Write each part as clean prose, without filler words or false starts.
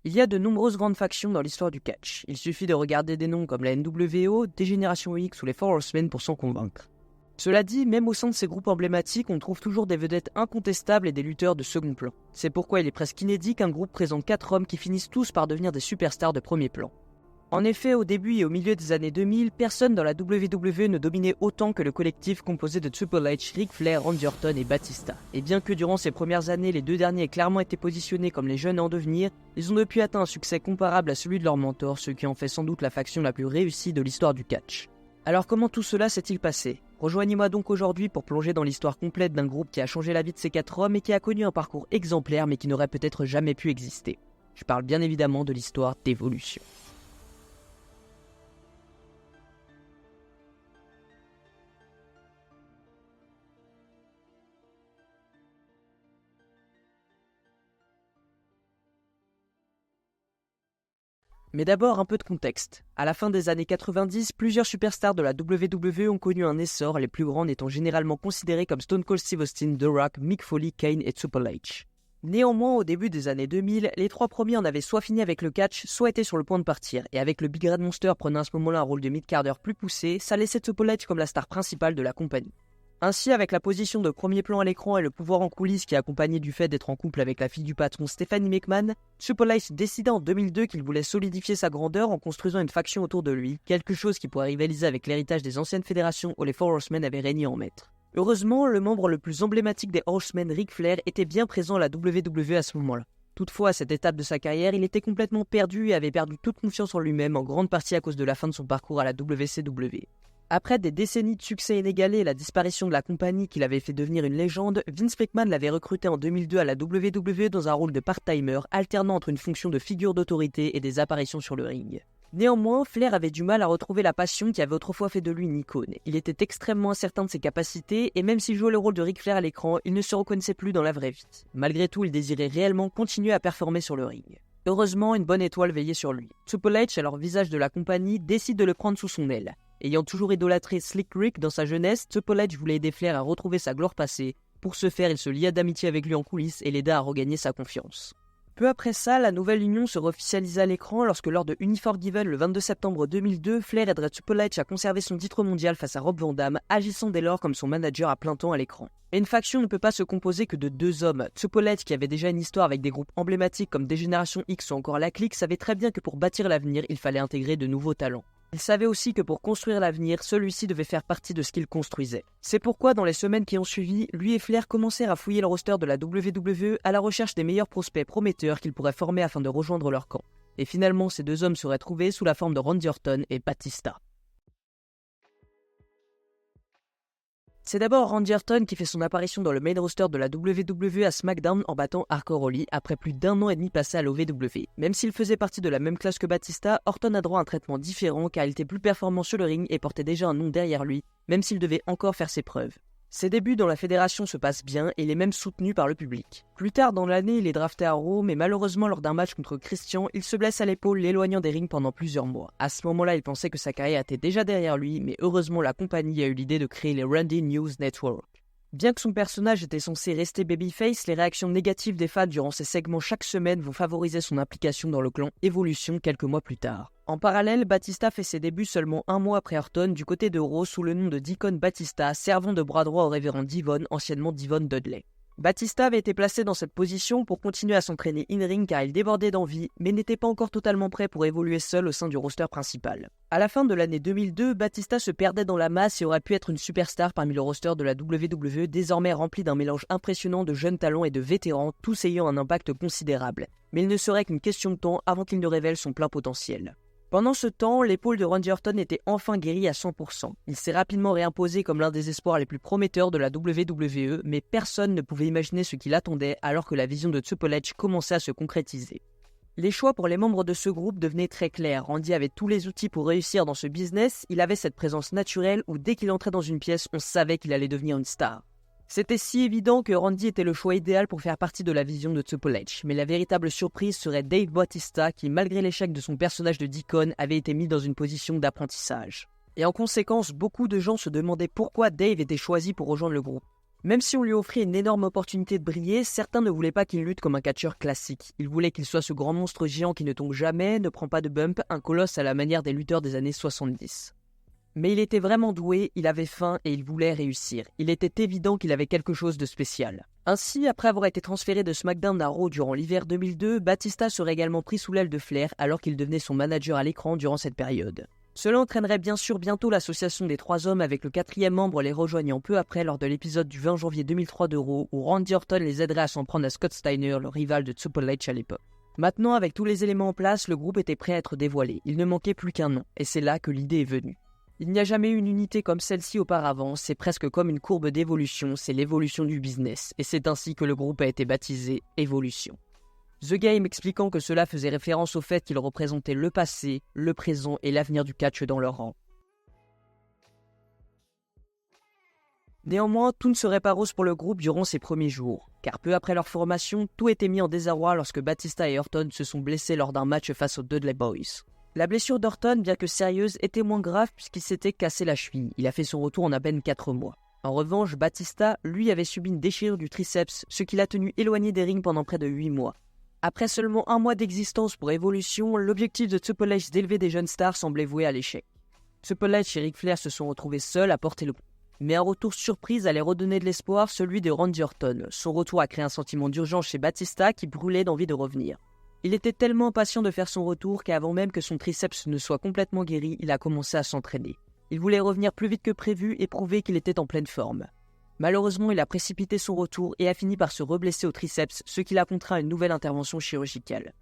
Il y a de nombreuses grandes factions dans l'histoire du catch. Il suffit de regarder des noms comme la NWO, D-Generation X ou les Four Horsemen pour s'en convaincre. Cela dit, même au sein de ces groupes emblématiques, on trouve toujours des vedettes incontestables et des lutteurs de second plan. C'est pourquoi il est presque inédit qu'un groupe présente 4 hommes qui finissent tous par devenir des superstars de premier plan. En effet, au début et au milieu des années 2000, personne dans la WWE ne dominait autant que le collectif composé de Triple H, Ric Flair, Randy Orton et Batista. Et bien que durant ces premières années, les deux derniers aient clairement été positionnés comme les jeunes en devenir, ils ont depuis atteint un succès comparable à celui de leur mentor, ce qui en fait sans doute la faction la plus réussie de l'histoire du catch. Alors comment tout cela s'est-il passé ? Rejoignez-moi donc aujourd'hui pour plonger dans l'histoire complète d'un groupe qui a changé la vie de ces 4 hommes et qui a connu un parcours exemplaire mais qui n'aurait peut-être jamais pu exister. Je parle bien évidemment de l'histoire d'Evolution. Mais d'abord, un peu de contexte. À la fin des années 90, plusieurs superstars de la WWE ont connu un essor, les plus grands étant généralement considérés comme Stone Cold Steve Austin, The Rock, Mick Foley, Kane et Triple H. Néanmoins, au début des années 2000, les 3 premiers en avaient soit fini avec le catch, soit étaient sur le point de partir, et avec le Big Red Monster prenant à ce moment-là un rôle de mid-carder plus poussé, ça laissait Triple H comme la star principale de la compagnie. Ainsi, avec la position de premier plan à l'écran et le pouvoir en coulisses qui est accompagné du fait d'être en couple avec la fille du patron Stephanie McMahon, Triple H décida en 2002 qu'il voulait solidifier sa grandeur en construisant une faction autour de lui, quelque chose qui pourrait rivaliser avec l'héritage des anciennes fédérations où les Four Horsemen avaient régné en maître. Heureusement, le membre le plus emblématique des Horsemen, Ric Flair, était bien présent à la WWE à ce moment-là. Toutefois, à cette étape de sa carrière, il était complètement perdu et avait perdu toute confiance en lui-même, en grande partie à cause de la fin de son parcours à la WCW. Après des décennies de succès inégalé et la disparition de la compagnie qui l'avait fait devenir une légende, Vince McMahon l'avait recruté en 2002 à la WWE dans un rôle de part-timer, alternant entre une fonction de figure d'autorité et des apparitions sur le ring. Néanmoins, Flair avait du mal à retrouver la passion qui avait autrefois fait de lui une icône. Il était extrêmement incertain de ses capacités et même s'il jouait le rôle de Ric Flair à l'écran, il ne se reconnaissait plus dans la vraie vie. Malgré tout, il désirait réellement continuer à performer sur le ring. Heureusement, une bonne étoile veillait sur lui. Triple H, alors visage de la compagnie, décide de le prendre sous son aile. Ayant toujours idolâtré Slick Rick dans sa jeunesse, Triple H voulait aider Flair à retrouver sa gloire passée. Pour ce faire, il se lia d'amitié avec lui en coulisses et l'aida à regagner sa confiance. Peu après ça, la nouvelle union se officialisa à l'écran lorsque lors de Unforgiven le 22 septembre 2002, Flair aidera Triple H à conserver son titre mondial face à Rob Van Dam, agissant dès lors comme son manager à plein temps à l'écran. Et une faction ne peut pas se composer que de 2 hommes. Triple H, qui avait déjà une histoire avec des groupes emblématiques comme D-Generation X ou encore la Clique, savait très bien que pour bâtir l'avenir, il fallait intégrer de nouveaux talents. Il savait aussi que pour construire l'avenir, celui-ci devait faire partie de ce qu'il construisait. C'est pourquoi, dans les semaines qui ont suivi, lui et Flair commencèrent à fouiller le roster de la WWE à la recherche des meilleurs prospects prometteurs qu'ils pourraient former afin de rejoindre leur camp. Et finalement, ces 2 hommes seraient trouvés sous la forme de Randy Orton et Batista. C'est d'abord Randy Orton qui fait son apparition dans le main roster de la WWE à SmackDown en battant Hardcore Holly après plus d'1 an et demi passé à l'OVW. Même s'il faisait partie de la même classe que Batista, Orton a droit à un traitement différent car il était plus performant sur le ring et portait déjà un nom derrière lui, même s'il devait encore faire ses preuves. Ses débuts dans la fédération se passent bien et il est même soutenu par le public. Plus tard dans l'année, il est drafté à Raw, mais malheureusement lors d'un match contre Christian, il se blesse à l'épaule, l'éloignant des rings pendant plusieurs mois. À ce moment-là, il pensait que sa carrière était déjà derrière lui, mais heureusement la compagnie a eu l'idée de créer les Randy News Network. Bien que son personnage était censé rester babyface, les réactions négatives des fans durant ces segments chaque semaine vont favoriser son implication dans le clan Evolution quelques mois plus tard. En parallèle, Batista fait ses débuts seulement 1 mois après Orton du côté de Raw sous le nom de Deacon Batista, servant de bras droit au révérend Devon, anciennement Devon Dudley. Batista avait été placé dans cette position pour continuer à s'entraîner in-ring car il débordait d'envie, mais n'était pas encore totalement prêt pour évoluer seul au sein du roster principal. À la fin de l'année 2002, Batista se perdait dans la masse et aurait pu être une superstar parmi le roster de la WWE, désormais rempli d'un mélange impressionnant de jeunes talents et de vétérans, tous ayant un impact considérable. Mais il ne serait qu'une question de temps avant qu'il ne révèle son plein potentiel. Pendant ce temps, l'épaule de Randy Orton était enfin guérie à 100%. Il s'est rapidement réimposé comme l'un des espoirs les plus prometteurs de la WWE, mais personne ne pouvait imaginer ce qu'il attendait alors que la vision de Triple H commençait à se concrétiser. Les choix pour les membres de ce groupe devenaient très clairs. Randy avait tous les outils pour réussir dans ce business, il avait cette présence naturelle où dès qu'il entrait dans une pièce, on savait qu'il allait devenir une star. C'était si évident que Randy était le choix idéal pour faire partie de la vision de Triple H, mais la véritable surprise serait Dave Bautista qui, malgré l'échec de son personnage de Deacon, avait été mis dans une position d'apprentissage. Et en conséquence, beaucoup de gens se demandaient pourquoi Dave était choisi pour rejoindre le groupe. Même si on lui offrait une énorme opportunité de briller, certains ne voulaient pas qu'il lutte comme un catcheur classique. Ils voulaient qu'il soit ce grand monstre géant qui ne tombe jamais, ne prend pas de bump, un colosse à la manière des lutteurs des années 70. Mais il était vraiment doué, il avait faim et il voulait réussir. Il était évident qu'il avait quelque chose de spécial. Ainsi, après avoir été transféré de SmackDown à Raw durant l'hiver 2002, Batista serait également pris sous l'aile de Flair alors qu'il devenait son manager à l'écran durant cette période. Cela entraînerait bien sûr bientôt l'association des trois hommes avec le quatrième membre les rejoignant peu après lors de l'épisode du 20 janvier 2003 de Raw où Randy Orton les aiderait à s'en prendre à Scott Steiner, le rival de Triple H à l'époque. Maintenant, avec tous les éléments en place, le groupe était prêt à être dévoilé. Il ne manquait plus qu'un nom, et c'est là que l'idée est venue. Il n'y a jamais eu une unité comme celle-ci auparavant, c'est presque comme une courbe d'évolution, c'est l'évolution du business, et c'est ainsi que le groupe a été baptisé Evolution. The Game expliquant que cela faisait référence au fait qu'ils représentaient le passé, le présent et l'avenir du catch dans leur rang. Néanmoins, tout ne serait pas rose pour le groupe durant ses premiers jours, car peu après leur formation, tout était mis en désarroi lorsque Batista et Orton se sont blessés lors d'un match face aux Dudley Boys. La blessure d'Orton, bien que sérieuse, était moins grave puisqu'il s'était cassé la cheville. Il a fait son retour en à peine 4 mois. En revanche, Batista, lui, avait subi une déchirure du triceps, ce qui l'a tenu éloigné des rings pendant près de 8 mois. Après seulement 1 mois d'existence pour Evolution, l'objectif de Triple H d'élever des jeunes stars semblait voué à l'échec. Triple H et Ric Flair se sont retrouvés seuls à porter le coup. Mais un retour surprise allait redonner de l'espoir, celui de Randy Orton. Son retour a créé un sentiment d'urgence chez Batista qui brûlait d'envie de revenir. Il était tellement impatient de faire son retour qu'avant même que son triceps ne soit complètement guéri, il a commencé à s'entraîner. Il voulait revenir plus vite que prévu et prouver qu'il était en pleine forme. Malheureusement, il a précipité son retour et a fini par se reblesser au triceps, ce qui l'a contraint à une nouvelle intervention chirurgicale.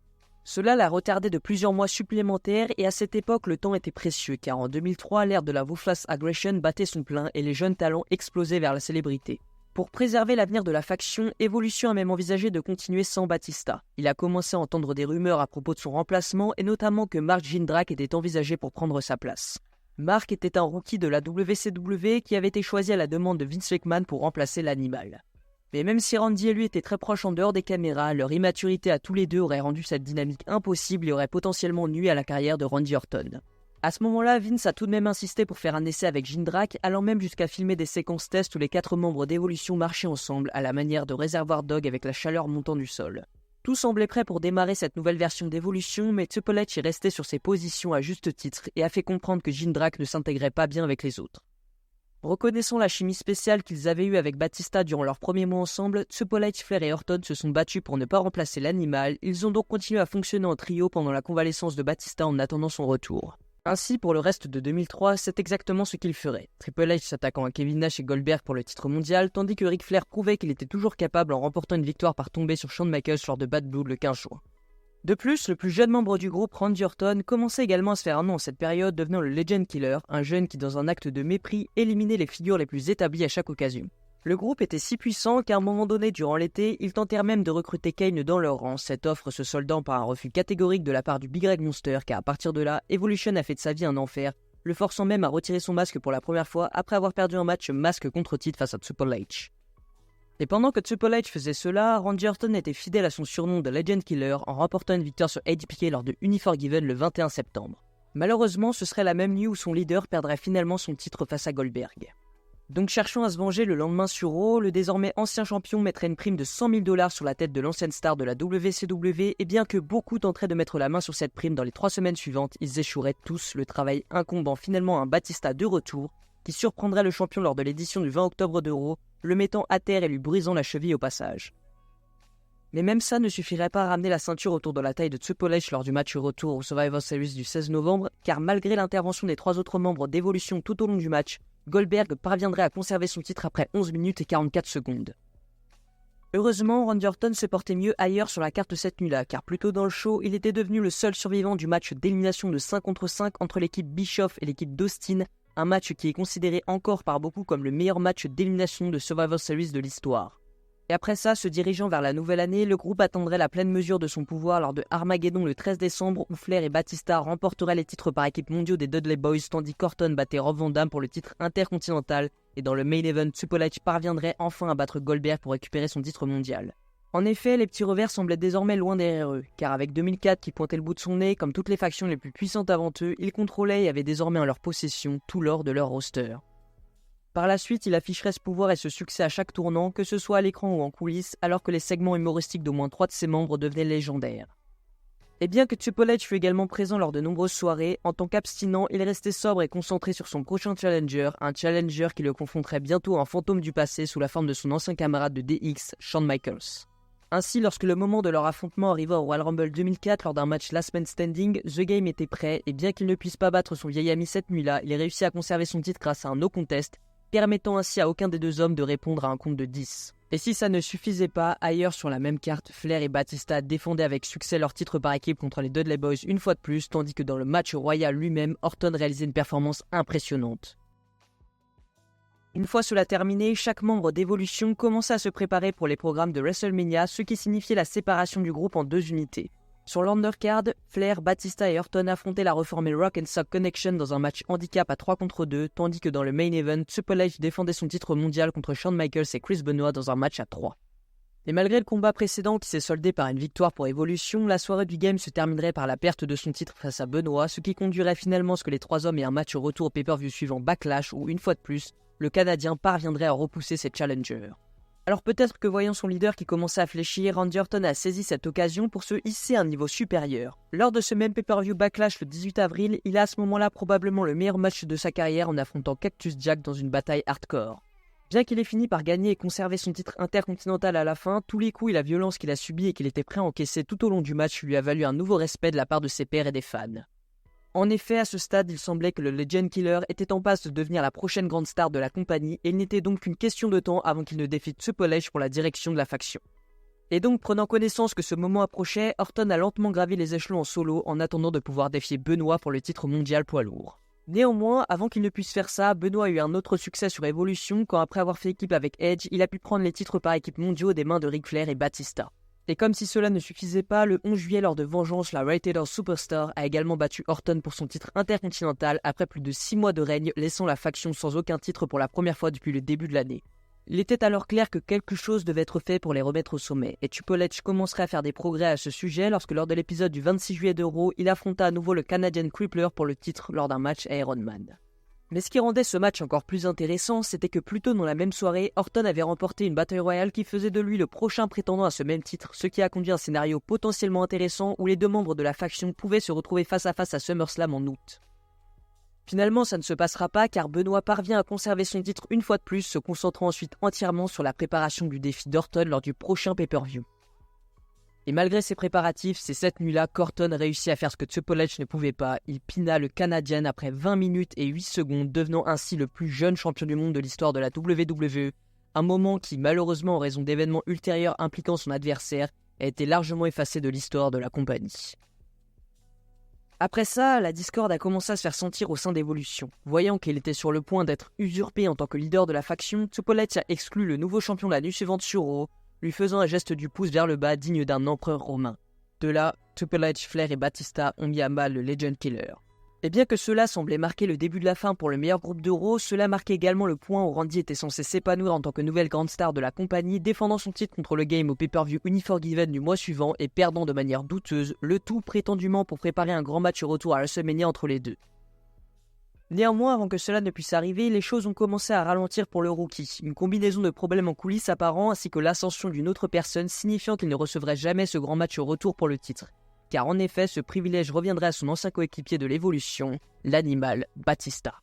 Cela l'a retardé de plusieurs mois supplémentaires et à cette époque, le temps était précieux car en 2003, l'ère de la Ruthless Aggression battait son plein et les jeunes talents explosaient vers la célébrité. Pour préserver l'avenir de la faction, Evolution a même envisagé de continuer sans Batista. Il a commencé à entendre des rumeurs à propos de son remplacement et notamment que Mark Jindrak était envisagé pour prendre sa place. Mark était un rookie de la WCW qui avait été choisi à la demande de Vince McMahon pour remplacer l'animal. Mais même si Randy et lui étaient très proches en dehors des caméras, leur immaturité à tous les deux aurait rendu cette dynamique impossible et aurait potentiellement nui à la carrière de Randy Orton. À ce moment-là, Vince a tout de même insisté pour faire un essai avec Jindrak, allant même jusqu'à filmer des séquences tests où les 4 membres d'Evolution marchaient ensemble à la manière de Reservoir Dog avec la chaleur montant du sol. Tout semblait prêt pour démarrer cette nouvelle version d'Evolution, mais Triple H est resté sur ses positions à juste titre et a fait comprendre que Jindrak ne s'intégrait pas bien avec les autres. Reconnaissant la chimie spéciale qu'ils avaient eue avec Batista durant leurs premiers mois ensemble, Triple H, Flair et Orton se sont battus pour ne pas remplacer l'animal. Ils ont donc continué à fonctionner en trio pendant la convalescence de Batista en attendant son retour. Ainsi, pour le reste de 2003, c'est exactement ce qu'il ferait. Triple H s'attaquant à Kevin Nash et Goldberg pour le titre mondial, tandis que Ric Flair prouvait qu'il était toujours capable en remportant une victoire par tombée sur Shawn Michaels lors de Bad Blood le 15 juin. De plus, le plus jeune membre du groupe, Randy Orton, commençait également à se faire un nom en cette période, devenant le Legend Killer, un jeune qui, dans un acte de mépris, éliminait les figures les plus établies à chaque occasion. Le groupe était si puissant qu'à un moment donné durant l'été, ils tentèrent même de recruter Kane dans leur rang, cette offre se soldant par un refus catégorique de la part du Big Red Monster car à partir de là, Evolution a fait de sa vie un enfer, le forçant même à retirer son masque pour la première fois après avoir perdu un match masque contre titre face à Triple H. Et pendant que Triple H faisait cela, Randy Orton était fidèle à son surnom de Legend Killer en remportant une victoire sur HBK lors de Unforgiven le 21 septembre. Malheureusement, ce serait la même nuit où son leader perdrait finalement son titre face à Goldberg. Donc cherchant à se venger le lendemain sur Raw, le désormais ancien champion mettrait une prime de 100 000 $ sur la tête de l'ancienne star de la WCW et bien que beaucoup tenteraient de mettre la main sur cette prime dans les 3 semaines suivantes, ils échoueraient tous, le travail incombant finalement à un Batista de retour qui surprendrait le champion lors de l'édition du 20 octobre de Raw, le mettant à terre et lui brisant la cheville au passage. Mais même ça ne suffirait pas à ramener la ceinture autour de la taille de Triple H lors du match retour au Survivor Series du 16 novembre, car malgré l'intervention des 3 autres membres d'Evolution tout au long du match, Goldberg parviendrait à conserver son titre après 11 minutes et 44 secondes. Heureusement, Randy Orton se portait mieux ailleurs sur la carte cette nuit-là, car plus tôt dans le show, il était devenu le seul survivant du match d'élimination de 5 contre 5 entre l'équipe Bischoff et l'équipe d'Austin, un match qui est considéré encore par beaucoup comme le meilleur match d'élimination de Survivor Series de l'histoire. Et après ça, se dirigeant vers la nouvelle année, le groupe attendrait la pleine mesure de son pouvoir lors de Armageddon le 13 décembre où Flair et Batista remporteraient les titres par équipe mondiaux des Dudley Boys tandis qu'Orton battait Rob Van Dam pour le titre intercontinental et dans le main event, Triple H parviendrait enfin à battre Goldberg pour récupérer son titre mondial. En effet, les petits revers semblaient désormais loin derrière eux, car avec 2004 qui pointait le bout de son nez, comme toutes les factions les plus puissantes avant eux, ils contrôlaient et avaient désormais en leur possession tout l'or de leur roster. Par la suite, il afficherait ce pouvoir et ce succès à chaque tournant, que ce soit à l'écran ou en coulisses, alors que les segments humoristiques d'au moins 3 de ses membres devenaient légendaires. Et bien que Triple H fut également présent lors de nombreuses soirées, en tant qu'abstinent, il restait sobre et concentré sur son prochain challenger, un challenger qui le confronterait bientôt à un fantôme du passé sous la forme de son ancien camarade de DX, Shawn Michaels. Ainsi, lorsque le moment de leur affrontement arriva au Royal Rumble 2004 lors d'un match Last Man Standing, The Game était prêt et bien qu'il ne puisse pas battre son vieil ami cette nuit-là, il réussit à conserver son titre grâce à un no contest, permettant ainsi à aucun des deux hommes de répondre à un compte de 10. Et si ça ne suffisait pas, ailleurs sur la même carte, Flair et Batista défendaient avec succès leur titre par équipe contre les Dudley Boys une fois de plus, tandis que dans le match royal lui-même, Orton réalisait une performance impressionnante. Une fois cela terminé, chaque membre d'Evolution commençait à se préparer pour les programmes de WrestleMania, ce qui signifiait la séparation du groupe en 2 unités. Sur l'undercard, Flair, Batista et Orton affrontaient la reformée Rock and Sock Connection dans un match handicap à 3 contre 2, tandis que dans le main event, Triple H défendait son titre mondial contre Shawn Michaels et Chris Benoit dans un match à 3. Et malgré le combat précédent qui s'est soldé par une victoire pour Evolution, la soirée du game se terminerait par la perte de son titre face à Benoit, ce qui conduirait finalement à ce que les 3 hommes aient un match au retour au pay-per-view suivant Backlash où, une fois de plus, le Canadien parviendrait à repousser ses challengers. Alors peut-être que voyant son leader qui commençait à fléchir, Randy Orton a saisi cette occasion pour se hisser à un niveau supérieur. Lors de ce même pay-per-view Backlash le 18 avril, il a à ce moment-là probablement le meilleur match de sa carrière en affrontant Cactus Jack dans une bataille hardcore. Bien qu'il ait fini par gagner et conserver son titre intercontinental à la fin, tous les coups et la violence qu'il a subie et qu'il était prêt à encaisser tout au long du match lui a valu un nouveau respect de la part de ses pairs et des fans. En effet, à ce stade, il semblait que le Legend Killer était en passe de devenir la prochaine grande star de la compagnie et il n'était donc qu'une question de temps avant qu'il ne défie Triple H pour la direction de la faction. Et donc, prenant connaissance que ce moment approchait, Orton a lentement gravi les échelons en solo en attendant de pouvoir défier Benoit pour le titre mondial poids lourd. Néanmoins, avant qu'il ne puisse faire ça, Benoit a eu un autre succès sur Evolution quand après avoir fait équipe avec Edge, il a pu prendre les titres par équipe mondiaux des mains de Ric Flair et Batista. Et comme si cela ne suffisait pas, le 11 juillet lors de Vengeance, la Rated R Superstar a également battu Orton pour son titre intercontinental après plus de 6 mois de règne, laissant la faction sans aucun titre pour la première fois depuis le début de l'année. Il était alors clair que quelque chose devait être fait pour les remettre au sommet, et Triple H commencerait à faire des progrès à ce sujet lorsque lors de l'épisode du 26 juillet de Raw, il affronta à nouveau le Canadian Crippler pour le titre lors d'un match à Iron Man. Mais ce qui rendait ce match encore plus intéressant, c'était que plus tôt dans la même soirée, Orton avait remporté une Battle Royale qui faisait de lui le prochain prétendant à ce même titre, ce qui a conduit à un scénario potentiellement intéressant où les deux membres de la faction pouvaient se retrouver face à face à SummerSlam en août. Finalement, ça ne se passera pas car Benoit parvient à conserver son titre une fois de plus, se concentrant ensuite entièrement sur la préparation du défi d'Orton lors du prochain pay-per-view. Et malgré ses préparatifs, c'est cette nuit-là qu'Orton réussit à faire ce que Triple H ne pouvait pas. Il pina le Canadien après 20 minutes et 8 secondes, devenant ainsi le plus jeune champion du monde de l'histoire de la WWE. Un moment qui, malheureusement en raison d'événements ultérieurs impliquant son adversaire, a été largement effacé de l'histoire de la compagnie. Après ça, la discorde a commencé à se faire sentir au sein d'Evolution. Voyant qu'il était sur le point d'être usurpé en tant que leader de la faction, Triple H a exclu le nouveau champion la nuit suivante sur Raw, lui faisant un geste du pouce vers le bas digne d'un empereur romain. De là, Triple H, Flair et Batista ont mis à mal le Legend Killer. Et bien que cela semblait marquer le début de la fin pour le meilleur groupe de Raw, cela marquait également le point où Randy était censé s'épanouir en tant que nouvelle grande star de la compagnie, défendant son titre contre le Game au pay-per-view Unforgiven du mois suivant et perdant de manière douteuse, le tout prétendument pour préparer un grand match retour à WrestleMania entre les deux. Néanmoins, avant que cela ne puisse arriver, les choses ont commencé à ralentir pour le rookie. Une combinaison de problèmes en coulisses apparents ainsi que l'ascension d'une autre personne signifiant qu'il ne recevrait jamais ce grand match au retour pour le titre. Car en effet, ce privilège reviendrait à son ancien coéquipier de l'Evolution, l'animal Batista.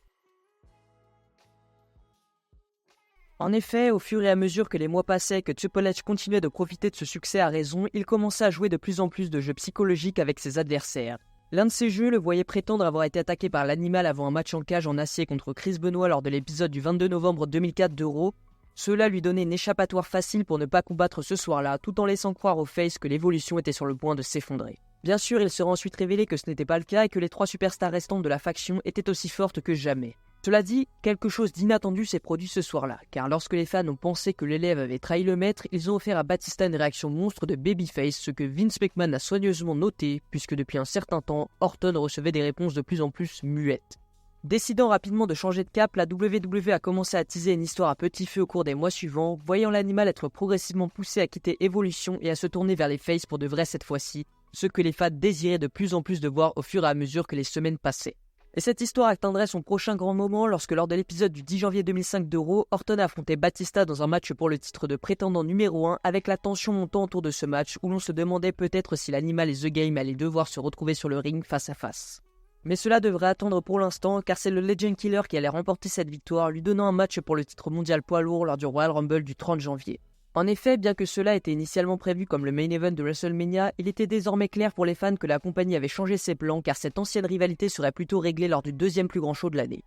En effet, au fur et à mesure que les mois passaient et que Triple H continuait de profiter de ce succès à raison, il commençait à jouer de plus en plus de jeux psychologiques avec ses adversaires. L'un de ces jeux le voyait prétendre avoir été attaqué par l'animal avant un match en cage en acier contre Chris Benoit lors de l'épisode du 22 novembre 2004 de Raw. Cela lui donnait une échappatoire facile pour ne pas combattre ce soir-là, tout en laissant croire aux faces que l'Evolution était sur le point de s'effondrer. Bien sûr, il sera ensuite révélé que ce n'était pas le cas et que les 3 superstars restantes de la faction étaient aussi fortes que jamais. Cela dit, quelque chose d'inattendu s'est produit ce soir-là, car lorsque les fans ont pensé que l'élève avait trahi le maître, ils ont offert à Batista une réaction monstre de babyface, ce que Vince McMahon a soigneusement noté, puisque depuis un certain temps, Orton recevait des réponses de plus en plus muettes. Décidant rapidement de changer de cap, la WWE a commencé à teaser une histoire à petit feu au cours des mois suivants, voyant l'animal être progressivement poussé à quitter Evolution et à se tourner vers les faces pour de vrai cette fois-ci, ce que les fans désiraient de plus en plus de voir au fur et à mesure que les semaines passaient. Et cette histoire atteindrait son prochain grand moment lorsque lors de l'épisode du 10 janvier 2005 de Raw, Orton affrontait Batista dans un match pour le titre de prétendant numéro 1 avec la tension montant autour de ce match où l'on se demandait peut-être si l'animal et The Game allaient devoir se retrouver sur le ring face à face. Mais cela devrait attendre pour l'instant car c'est le Legend Killer qui allait remporter cette victoire, lui donnant un match pour le titre mondial poids lourd lors du Royal Rumble du 30 janvier. En effet, bien que cela était initialement prévu comme le main event de WrestleMania, il était désormais clair pour les fans que la compagnie avait changé ses plans car cette ancienne rivalité serait plutôt réglée lors du deuxième plus grand show de l'année.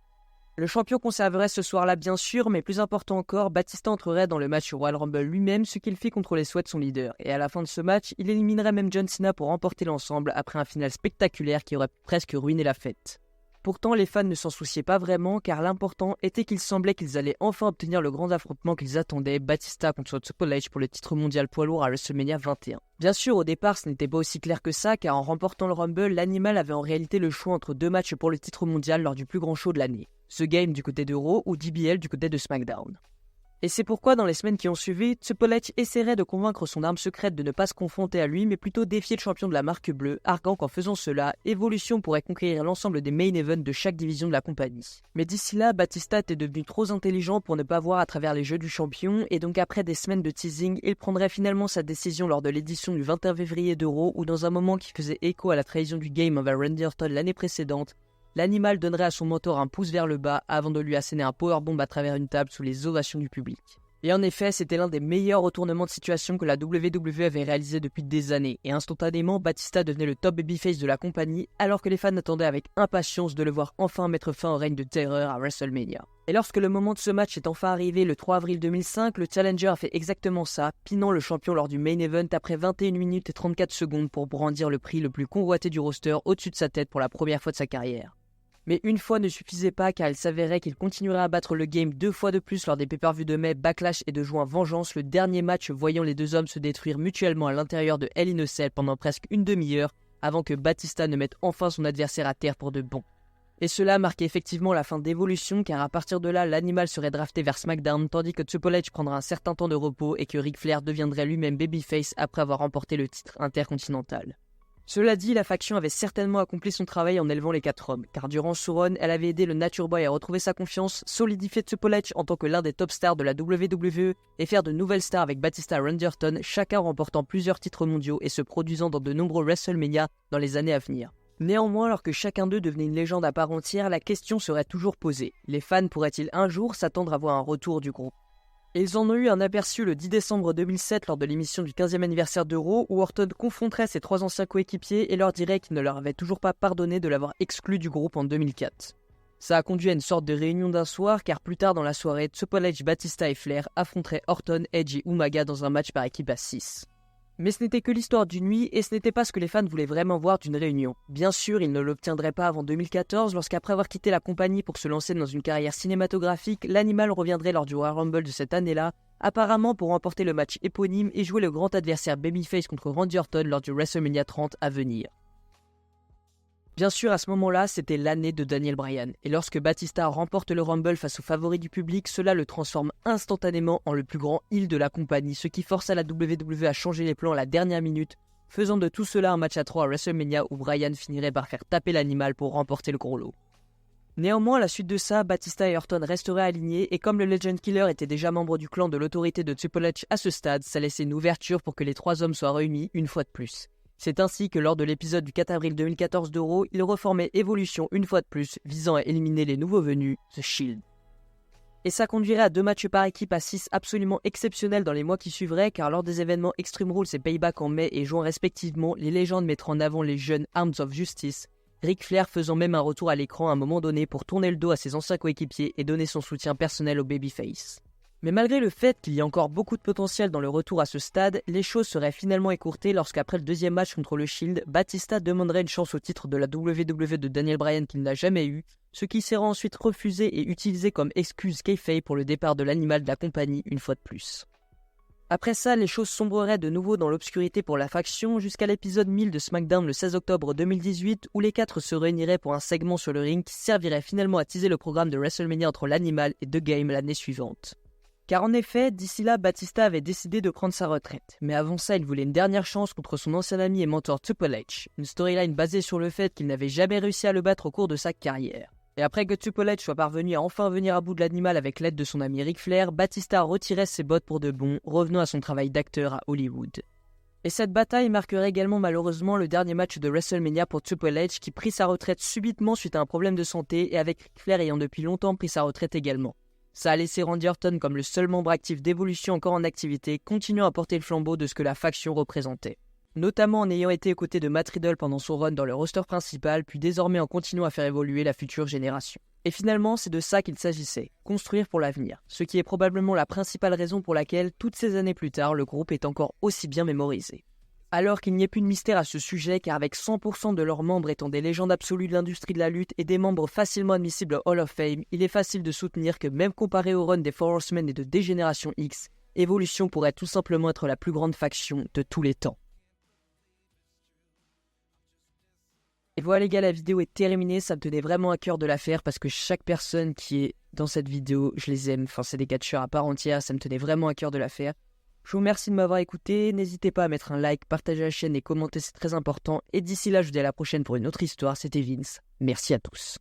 Le champion conserverait ce soir-là bien sûr, mais plus important encore, Batista entrerait dans le match Royal Rumble lui-même, ce qu'il fit contre les souhaits de son leader. Et à la fin de ce match, il éliminerait même John Cena pour remporter l'ensemble après un final spectaculaire qui aurait presque ruiné la fête. Pourtant, les fans ne s'en souciaient pas vraiment, car l'important était qu'il semblait qu'ils allaient enfin obtenir le grand affrontement qu'ils attendaient, Batista contre Triple H pour le titre mondial poids lourd à WrestleMania 21. Bien sûr, au départ, ce n'était pas aussi clair que ça, car en remportant le Rumble, l'animal avait en réalité le choix entre deux matchs pour le titre mondial lors du plus grand show de l'année. The Game du côté de Raw ou DBL du côté de SmackDown. Et c'est pourquoi dans les semaines qui ont suivi, Triple H essaierait de convaincre son arme secrète de ne pas se confronter à lui, mais plutôt défier le champion de la marque bleue, arguant qu'en faisant cela, Evolution pourrait conquérir l'ensemble des main events de chaque division de la compagnie. Mais d'ici là, Batista était devenu trop intelligent pour ne pas voir à travers les jeux du champion, et donc après des semaines de teasing, il prendrait finalement sa décision lors de l'édition du 21 février de Raw, où dans un moment qui faisait écho à la trahison du Game envers Randy Orton l'année précédente, l'animal donnerait à son mentor un pouce vers le bas avant de lui asséner un powerbomb à travers une table sous les ovations du public. Et en effet, c'était l'un des meilleurs retournements de situation que la WWE avait réalisé depuis des années, et instantanément, Batista devenait le top babyface de la compagnie, alors que les fans attendaient avec impatience de le voir enfin mettre fin au règne de terreur à WrestleMania. Et lorsque le moment de ce match est enfin arrivé le 3 avril 2005, le Challenger a fait exactement ça, pinant le champion lors du main event après 21 minutes et 34 secondes pour brandir le prix le plus convoité du roster au-dessus de sa tête pour la première fois de sa carrière. Mais une fois ne suffisait pas car il s'avérait qu'il continuerait à battre le Game 2 fois de plus lors des pay-per-view de mai, Backlash et de juin Vengeance, le dernier match voyant les deux hommes se détruire mutuellement à l'intérieur de Hell in a Cell pendant presque une demi-heure avant que Batista ne mette enfin son adversaire à terre pour de bon. Et cela marquait effectivement la fin d'Evolution car à partir de là, l'animal serait drafté vers SmackDown tandis que Triple H prendra un certain temps de repos et que Ric Flair deviendrait lui-même babyface après avoir remporté le titre intercontinental. Cela dit, la faction avait certainement accompli son travail en élevant les 4 hommes, car durant ce run, elle avait aidé le Nature Boy à retrouver sa confiance, solidifier Triple H en tant que l'un des top stars de la WWE et faire de nouvelles stars avec Batista et Randy Orton, chacun remportant plusieurs titres mondiaux et se produisant dans de nombreux WrestleMania dans les années à venir. Néanmoins, alors que chacun d'eux devenait une légende à part entière, la question serait toujours posée. Les fans pourraient-ils un jour s'attendre à voir un retour du groupe ? Et ils en ont eu un aperçu le 10 décembre 2007 lors de l'émission du 15e anniversaire de Raw où Orton confronterait ses 3 anciens coéquipiers et leur dirait qu'il ne leur avait toujours pas pardonné de l'avoir exclu du groupe en 2004. Ça a conduit à une sorte de réunion d'un soir car plus tard dans la soirée, Triple H, Batista et Flair affronteraient Orton, Edge et Umaga dans un match par équipe à 6. Mais ce n'était que l'histoire d'une nuit et ce n'était pas ce que les fans voulaient vraiment voir d'une réunion. Bien sûr, ils ne l'obtiendraient pas avant 2014 lorsqu'après avoir quitté la compagnie pour se lancer dans une carrière cinématographique, l'animal reviendrait lors du Royal Rumble de cette année-là, apparemment pour remporter le match éponyme et jouer le grand adversaire babyface contre Randy Orton lors du WrestleMania 30 à venir. Bien sûr, à ce moment-là, c'était l'année de Daniel Bryan, et lorsque Batista remporte le Rumble face aux favoris du public, cela le transforme instantanément en le plus grand heel de la compagnie, ce qui força la WWE à changer les plans à la dernière minute, faisant de tout cela un match à 3 à WrestleMania où Bryan finirait par faire taper l'animal pour remporter le gros lot. Néanmoins, à la suite de ça, Batista et Orton resteraient alignés, et comme le Legend Killer était déjà membre du clan de l'autorité de Triple H à ce stade, ça laissait une ouverture pour que les 3 hommes soient réunis une fois de plus. C'est ainsi que lors de l'épisode du 4 avril 2014 de Raw, il reformait Evolution une fois de plus, visant à éliminer les nouveaux venus, The Shield. Et ça conduirait à 2 matchs par équipe à 6 absolument exceptionnels dans les mois qui suivraient, car lors des événements Extreme Rules et Payback en mai et juin respectivement, les légendes mettront en avant les jeunes Arms of Justice, Ric Flair faisant même un retour à l'écran à un moment donné pour tourner le dos à ses anciens coéquipiers et donner son soutien personnel au babyface. Mais malgré le fait qu'il y a encore beaucoup de potentiel dans le retour à ce stade, les choses seraient finalement écourtées lorsqu'après le deuxième match contre le Shield, Batista demanderait une chance au titre de la WWE de Daniel Bryan qu'il n'a jamais eu, ce qui sera ensuite refusé et utilisé comme excuse kayfabe pour le départ de l'animal de la compagnie une fois de plus. Après ça, les choses sombreraient de nouveau dans l'obscurité pour la faction jusqu'à l'épisode 1000 de SmackDown le 16 octobre 2018 où les 4 se réuniraient pour un segment sur le ring qui servirait finalement à teaser le programme de WrestleMania entre l'animal et The Game l'année suivante. Car en effet, d'ici là, Batista avait décidé de prendre sa retraite. Mais avant ça, il voulait une dernière chance contre son ancien ami et mentor Triple H. Une storyline basée sur le fait qu'il n'avait jamais réussi à le battre au cours de sa carrière. Et après que Triple H soit parvenu à enfin venir à bout de l'animal avec l'aide de son ami Ric Flair, Batista retirait ses bottes pour de bon, revenant à son travail d'acteur à Hollywood. Et cette bataille marquerait également malheureusement le dernier match de WrestleMania pour Triple H qui prit sa retraite subitement suite à un problème de santé et avec Ric Flair ayant depuis longtemps pris sa retraite également. Ça a laissé Randy Orton comme le seul membre actif d'Evolution encore en activité, continuant à porter le flambeau de ce que la faction représentait. Notamment en ayant été aux côtés de Matt Riddle pendant son run dans le roster principal, puis désormais en continuant à faire évoluer la future génération. Et finalement, c'est de ça qu'il s'agissait, construire pour l'avenir, ce qui est probablement la principale raison pour laquelle, toutes ces années plus tard, le groupe est encore aussi bien mémorisé. Alors qu'il n'y ait plus de mystère à ce sujet, car avec 100% de leurs membres étant des légendes absolues de l'industrie de la lutte et des membres facilement admissibles au Hall of Fame, il est facile de soutenir que même comparé au run des Four Horsemen et de D-Generation X, Evolution pourrait tout simplement être la plus grande faction de tous les temps. Et voilà les gars, la vidéo est terminée, ça me tenait vraiment à cœur de la faire parce que chaque personne qui est dans cette vidéo, je les aime, enfin c'est des catcheurs à part entière, ça me tenait vraiment à cœur de la faire. Je vous remercie de m'avoir écouté, n'hésitez pas à mettre un like, partager la chaîne et commenter, c'est très important. Et d'ici là, je vous dis à la prochaine pour une autre histoire, c'était Vince, merci à tous.